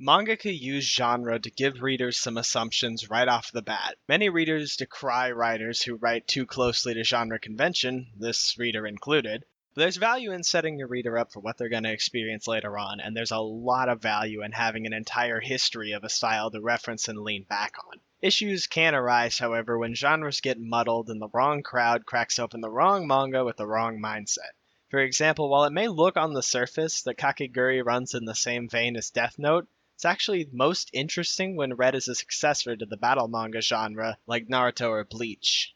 Mangaka use genre to give readers some assumptions right off the bat. Many readers decry writers who write too closely to genre convention, this reader included. But there's value in setting your reader up for what they're going to experience later on, and there's a lot of value in having an entire history of a style to reference and lean back on. Issues can arise, however, when genres get muddled and the wrong crowd cracks open the wrong manga with the wrong mindset. For example, while it may look on the surface that Kakegurui runs in the same vein as Death Note, it's actually most interesting when read as a successor to the battle manga genre, like Naruto or Bleach.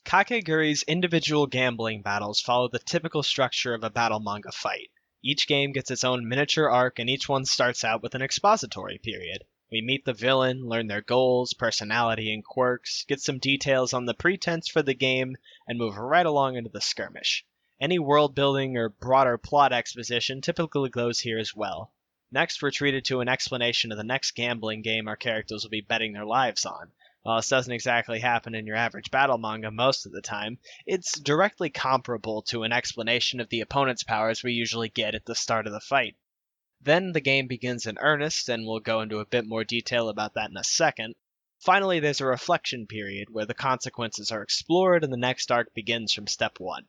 Kakegurui's individual gambling battles follow the typical structure of a battle manga fight. Each game gets its own miniature arc, and each one starts out with an expository period. We meet the villain, learn their goals, personality, and quirks, get some details on the pretense for the game, and move right along into the skirmish. Any world building or broader plot exposition typically goes here as well. Next, we're treated to an explanation of the next gambling game our characters will be betting their lives on. While this doesn't exactly happen in your average battle manga most of the time, it's directly comparable to an explanation of the opponent's powers we usually get at the start of the fight. Then the game begins in earnest, and we'll go into a bit more detail about that in a second. Finally, there's a reflection period where the consequences are explored and the next arc begins from step 1.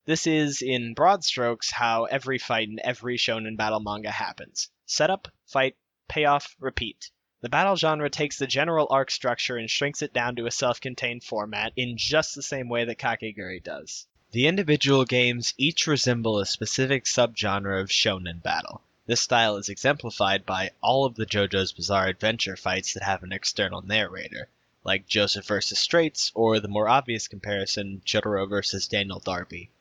This is, in broad strokes, how every fight in every shonen battle manga happens. Setup, fight, payoff, repeat. The battle genre takes the general arc structure and shrinks it down to a self-contained format in just the same way that Kakegurui does. The individual games each resemble a specific subgenre of shonen battle. This style is exemplified by all of the JoJo's Bizarre Adventure fights that have an external narrator, like Joseph vs. Straits, or the more obvious comparison, Jotaro vs. Daniel Darby.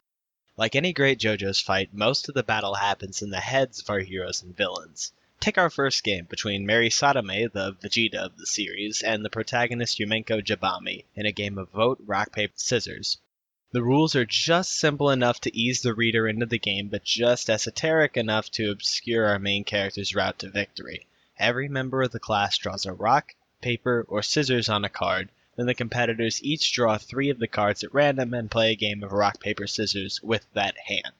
Like any great JoJo's fight, most of the battle happens in the heads of our heroes and villains. Take our first game between Mary Sadame, the Vegeta of the series, and the protagonist Yumenko Jabami in a game of vote, rock, paper, scissors. The rules are just simple enough to ease the reader into the game, but just esoteric enough to obscure our main character's route to victory. Every member of the class draws a rock, paper, or scissors on a card. Then the competitors each draw 3 of the cards at random and play a game of rock, paper, scissors with that hand.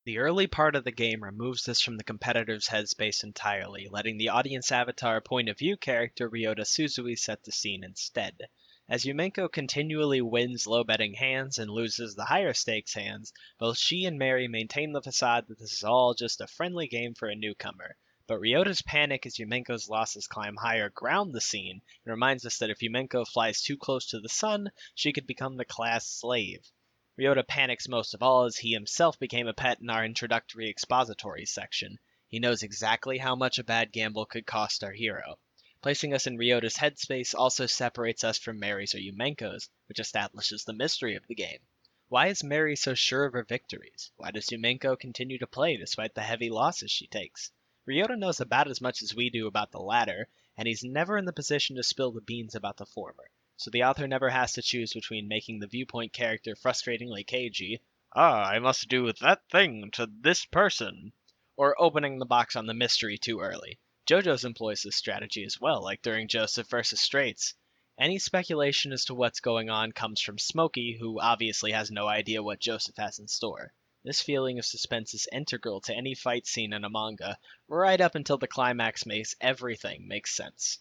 The early part of the game removes this from the competitor's headspace entirely, letting the audience avatar point of view character Ryota Suzui set the scene instead. As Yumenko continually wins low betting hands and loses the higher stakes hands, both she and Mary maintain the facade that this is all just a friendly game for a newcomer. But Ryota's panic as Yumenko's losses climb higher ground the scene and reminds us that if Yumenko flies too close to the sun, she could become the class slave. Ryota panics most of all as he himself became a pet in our introductory expository section. He knows exactly how much a bad gamble could cost our hero. Placing us in Ryota's headspace also separates us from Mary's or Yumenko's, which establishes the mystery of the game. Why is Mary so sure of her victories? Why does Yumenko continue to play despite the heavy losses she takes? Ryota knows about as much as we do about the latter, and he's never in the position to spill the beans about the former. So the author never has to choose between making the viewpoint character frustratingly cagey, I must do that thing to this person, or opening the box on the mystery too early. JoJo's employs this strategy as well, like during Joseph vs. Straits. Any speculation as to what's going on comes from Smokey, who obviously has no idea what Joseph has in store. This feeling of suspense is integral to any fight scene in a manga, right up until the climax makes everything make sense.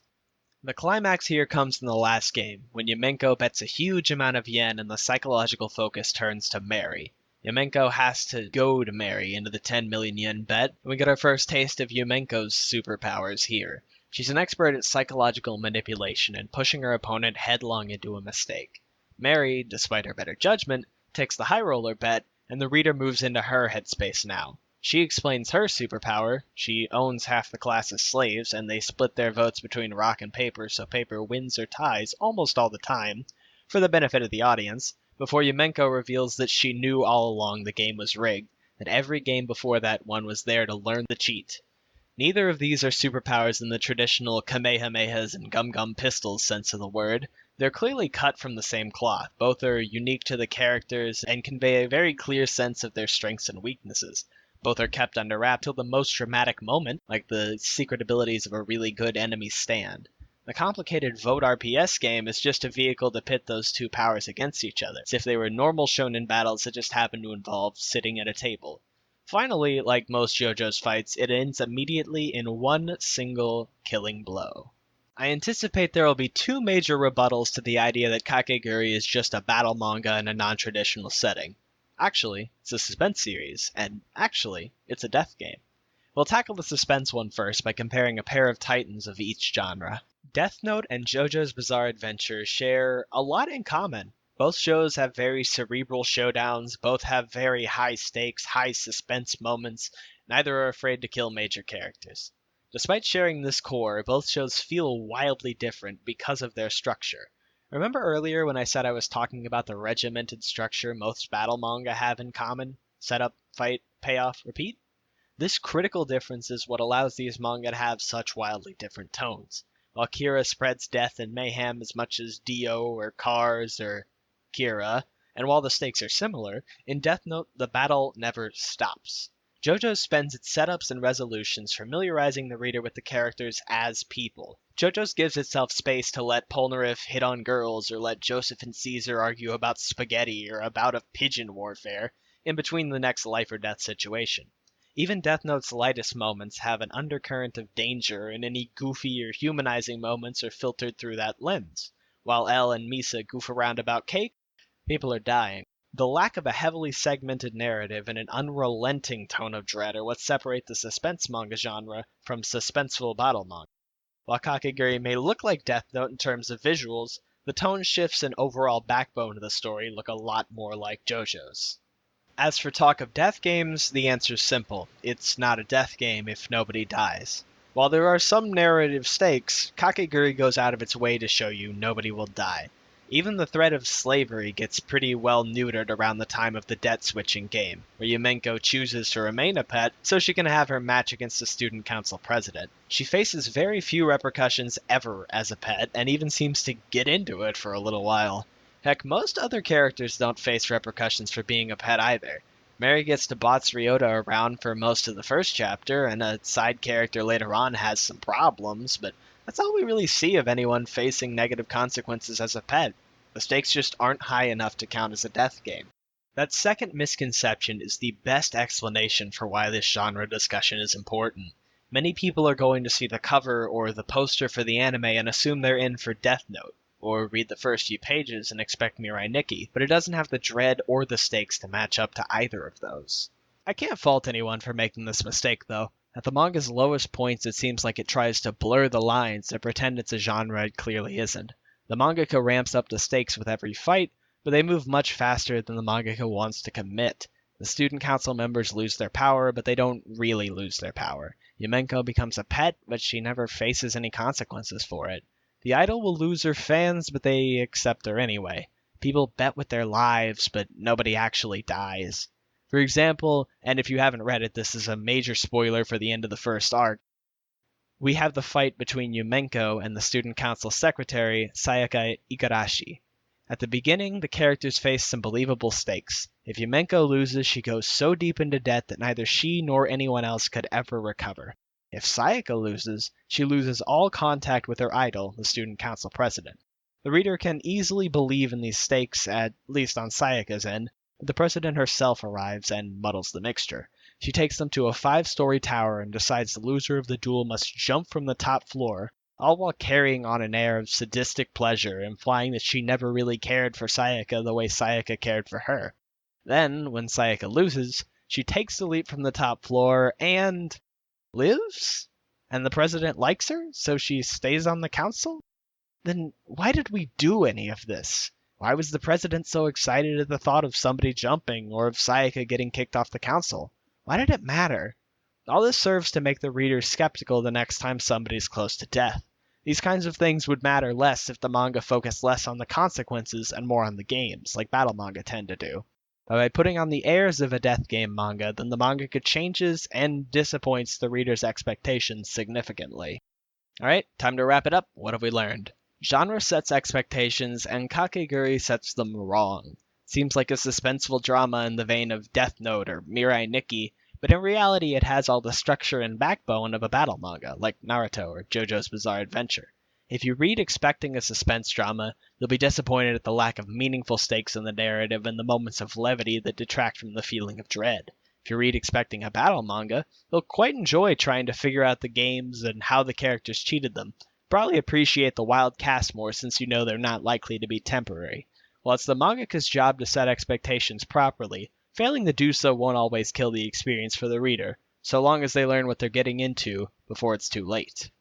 The climax here comes in the last game, when Yumenko bets a huge amount of yen and the psychological focus turns to Mary. Yumenko has to goad Mary into the 10 million yen bet, and we get our first taste of Yumenko's superpowers here. She's an expert at psychological manipulation and pushing her opponent headlong into a mistake. Mary, despite her better judgment, takes the high roller bet, and the reader moves into her headspace now. She explains her superpower. She owns half the class as slaves, and they split their votes between rock and paper, so paper wins or ties almost all the time, for the benefit of the audience, before Yumenko reveals that she knew all along the game was rigged, that every game before that one was there to learn the cheat. Neither of these are superpowers in the traditional Kamehamehas and Gum-Gum Pistols sense of the word. They're clearly cut from the same cloth. Both are unique to the characters and convey a very clear sense of their strengths and weaknesses. Both are kept under wrap till the most dramatic moment, like the secret abilities of a really good enemy stand. The complicated Vote RPS game is just a vehicle to pit those two powers against each other, as if they were normal shonen battles that just happen to involve sitting at a table. Finally, like most JoJo's fights, it ends immediately in one single killing blow. I anticipate there will be two major rebuttals to the idea that Kakegurui is just a battle manga in a non-traditional setting. Actually, it's a suspense series, and actually, it's a death game. We'll tackle the suspense one first by comparing a pair of titans of each genre. Death Note and JoJo's Bizarre Adventure share a lot in common. Both shows have very cerebral showdowns, both have very high stakes, high suspense moments, neither are afraid to kill major characters. Despite sharing this core, both shows feel wildly different because of their structure. Remember earlier when I said I was talking about the regimented structure most battle manga have in common? Setup, fight, payoff, repeat? This critical difference is what allows these manga to have such wildly different tones. While Kira spreads death and mayhem as much as Dio or Cars or Kira, and while the stakes are similar, in Death Note the battle never stops. JoJo spends its setups and resolutions familiarizing the reader with the characters as people. JoJo's gives itself space to let Polnareff hit on girls, or let Joseph and Caesar argue about spaghetti or a bout of pigeon warfare, in between the next life or death situation. Even Death Note's lightest moments have an undercurrent of danger, and any goofy or humanizing moments are filtered through that lens. While Elle and Misa goof around about cake, people are dying. The lack of a heavily segmented narrative and an unrelenting tone of dread are what separate the suspense manga genre from suspenseful battle manga. While Kakegurui may look like Death Note in terms of visuals, the tone shifts and overall backbone of the story look a lot more like JoJo's. As for talk of death games, the answer's simple. It's not a death game if nobody dies. While there are some narrative stakes, Kakegurui goes out of its way to show you nobody will die. Even the threat of slavery gets pretty well neutered around the time of the debt-switching game, where Yumenko chooses to remain a pet so she can have her match against the student council president. She faces very few repercussions ever as a pet, and even seems to get into it for a little while. Heck, most other characters don't face repercussions for being a pet either. Mary gets to boss Ryota around for most of the first chapter, and a side character later on has some problems, but that's all we really see of anyone facing negative consequences as a pet. The stakes just aren't high enough to count as a death game. That second misconception is the best explanation for why this genre discussion is important. Many people are going to see the cover or the poster for the anime and assume they're in for Death Note, or read the first few pages and expect Mirai Nikki, but it doesn't have the dread or the stakes to match up to either of those. I can't fault anyone for making this mistake, though. At the manga's lowest points, it seems like it tries to blur the lines and pretend it's a genre it clearly isn't. The mangaka ramps up the stakes with every fight, but they move much faster than the mangaka wants to commit. The student council members lose their power, but they don't really lose their power. Yumenko becomes a pet, but she never faces any consequences for it. The idol will lose her fans, but they accept her anyway. People bet with their lives, but nobody actually dies. For example, and if you haven't read it, this is a major spoiler for the end of the first arc, we have the fight between Yumenko and the student council secretary, Sayaka Igarashi. At the beginning, the characters face some believable stakes. If Yumenko loses, she goes so deep into debt that neither she nor anyone else could ever recover. If Sayaka loses, she loses all contact with her idol, the student council president. The reader can easily believe in these stakes, at least on Sayaka's end, but the president herself arrives and muddles the mixture. She takes them to a 5-story tower and decides the loser of the duel must jump from the top floor, all while carrying on an air of sadistic pleasure, implying that she never really cared for Sayaka the way Sayaka cared for her. Then, when Sayaka loses, she takes the leap from the top floor and lives? And the president likes her, so she stays on the council? Then why did we do any of this? Why was the president so excited at the thought of somebody jumping, or of Sayaka getting kicked off the council? Why did it matter? All this serves to make the reader skeptical the next time somebody's close to death. These kinds of things would matter less if the manga focused less on the consequences and more on the games, like battle manga tend to do. But by putting on the airs of a death game manga, then the mangaka changes and disappoints the reader's expectations significantly. Alright, time to wrap it up. What have we learned? Genre sets expectations, and Kakegurui sets them wrong. Seems like a suspenseful drama in the vein of Death Note or Mirai Nikki, but in reality it has all the structure and backbone of a battle manga, like Naruto or JoJo's Bizarre Adventure. If you read expecting a suspense drama, you'll be disappointed at the lack of meaningful stakes in the narrative and the moments of levity that detract from the feeling of dread. If you read expecting a battle manga, you'll quite enjoy trying to figure out the games and how the characters cheated them. Probably appreciate the wild cast more since you know they're not likely to be temporary. While it's the mangaka's job to set expectations properly, failing to do so won't always kill the experience for the reader, so long as they learn what they're getting into before it's too late.